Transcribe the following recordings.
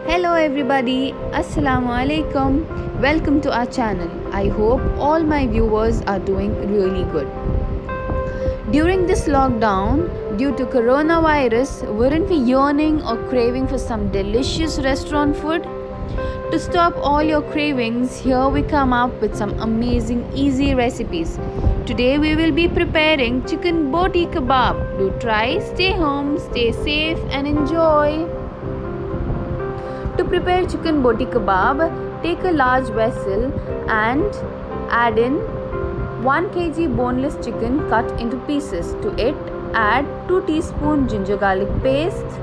Hello everybody, Assalamu alaikum. Welcome to our channel. I hope all my viewers are doing really good. During this lockdown, due to coronavirus, weren't we yearning or craving for some delicious restaurant food? To stop all your cravings, here we come up with some amazing easy recipes. Today we will be preparing chicken Boti Kabab. Do try, stay home, stay safe and enjoy. To prepare chicken Boti Kabab, take a large vessel and add in 1 kg boneless chicken cut into pieces. To it, add 2 teaspoons ginger garlic paste,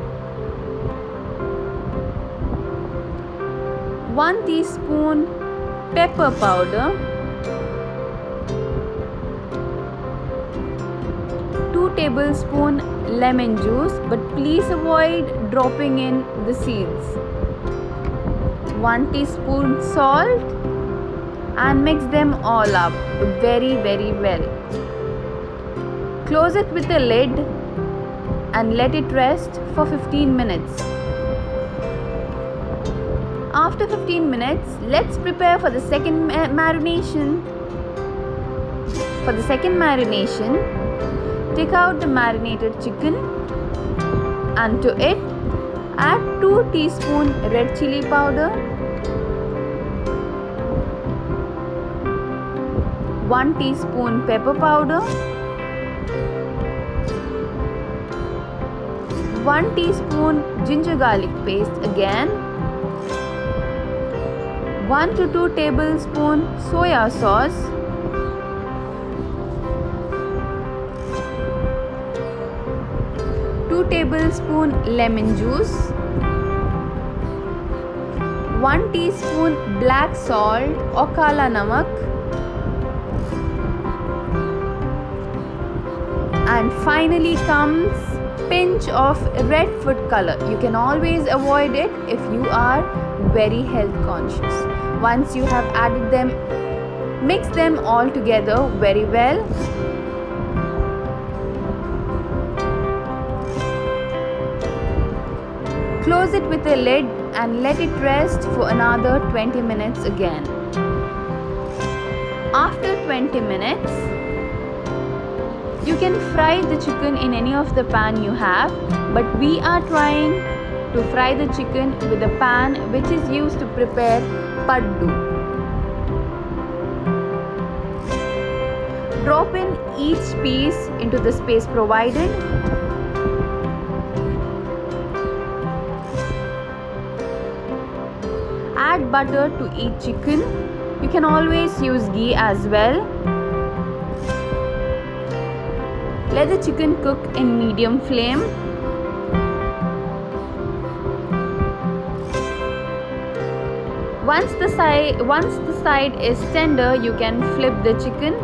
1 teaspoon pepper powder, 2 tablespoons lemon juice, but please avoid dropping in the seeds, 1 teaspoon salt, and mix them all up very well. Close it with a lid and let it rest for 15 minutes. After 15 minutes, let's prepare for the second marination. For the second marination, take out the marinated chicken and to it add 2 teaspoons red chili powder, 1 teaspoon pepper powder, 1 teaspoon ginger garlic paste again, 1 to 2 tablespoons soya sauce, 2 tablespoons lemon juice, 1 teaspoon black salt or kala namak, and finally comes pinch of red food color. You can always avoid it if you are very health conscious. Once you have added them, mix them all together very well. Close it with a lid and let it rest for another 20 minutes again. After 20 minutes, you can fry the chicken in any of the pan you have, but we are trying to fry the chicken with a pan which is used to prepare paddu. Drop in each piece into the space provided. Add butter to each chicken. You can always use ghee as well. Let the chicken cook in medium flame. Once the side is tender, you can flip the chicken.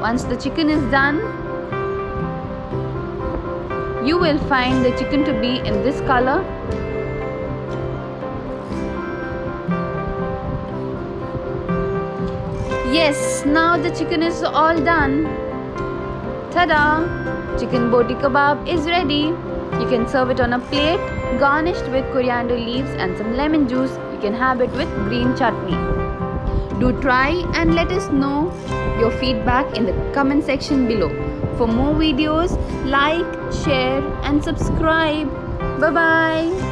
Once the chicken is done, you will find the chicken to be in this color. Yes, now the chicken is all done. Ta-da! Chicken Boti Kabab is ready. You can serve it on a plate, garnished with coriander leaves and some lemon juice. You can have it with green chutney. Do try and let us know your feedback in the comment section below. For more videos, like, share and subscribe. Bye-bye.